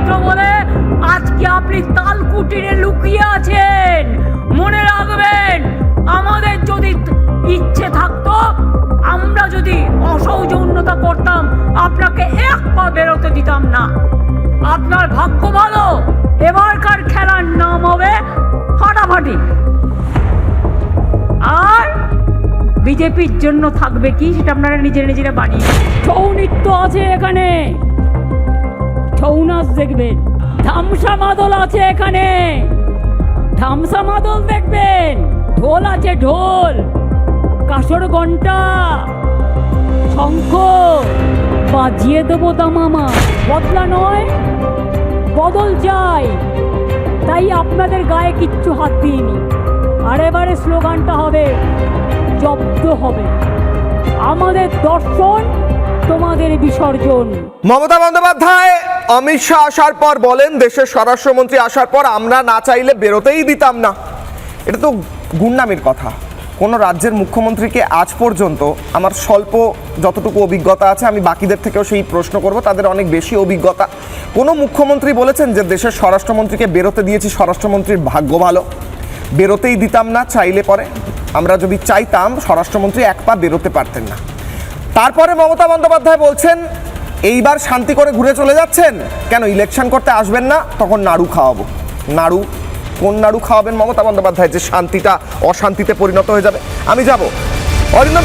চরিত্র বলে আজকে আপনি তালকুটিরে লুকিয়ে আছেন। মনে রাখবেন, আমাদের যদি ইচ্ছে থাকতো, আমরা যদি অসৌজন্যতা করতাম, আপনাকে এক পা বেরোতে দিতাম না। আপনার ভাগ্য ভালো, এবারকার খেলার নাম হবে ফাটাফাটি। আর বিজেপির জন্য থাকবে কি, সেটা আপনারা নিজেরা বানিয়ে। ছৌ নৃত্য আছে এখানে, ছৌ নাচ দেখবেন। ধামসা মাদল আছে এখানে, ধামসা মাদল দেখবেন। ঢোল আছে, ঢোল, কাসর ঘন্টা, শঙ্খ বাজিয়ে দেবো দামামা। বদলা নয়, বদল চাই। তাই আপনাদের গায়ে কিচ্ছু হাত দিইনি। আর এবারে স্লোগানটা হবে, জব্দ হবে আমাদের দর্শন, তোমাদের বিসর্জন। মমতা বন্দ্যোপাধ্যায় অমিত শাহ আসার পর বলেন, দেশের স্বরাষ্ট্রমন্ত্রী আসার পর আমরা না চাইলে বেরোতেই দিতাম না। এটা তো গুন্ডামির কথা। কোনো রাজ্যের মুখ্যমন্ত্রীকে আজ পর্যন্ত, আমার স্বল্প যতটুকু অভিজ্ঞতা আছে, আমি বাকিদের থেকেও সেই প্রশ্ন করব, তাদের অনেক বেশি অভিজ্ঞতা, কোনো মুখ্যমন্ত্রী বলেছেন যে দেশের স্বরাষ্ট্রমন্ত্রীকে বেরোতে দিয়েছি, স্বরাষ্ট্রমন্ত্রীর ভাগ্য ভালো, বেরোতেই দিতাম না, চাইলে পরে আমরা যদি চাইতাম স্বরাষ্ট্রমন্ত্রী এক পা বেরোতে পারতেন না। তারপরে মমতা বন্দ্যোপাধ্যায় বলছেন এইবার শান্তি করে ঘুরে চলে যাচ্ছেন, কেন ইলেকশন করতে আসবেন না, তখন নাড়ু খাওয়াবো। নাড়ু, কোন নাড়ু খাওয়াবেন মমতা বন্দ্যোপাধ্যায় যে শান্তিটা অশান্তিতে পরিণত হয়ে যাবে? আমি যাব অরিন্দম।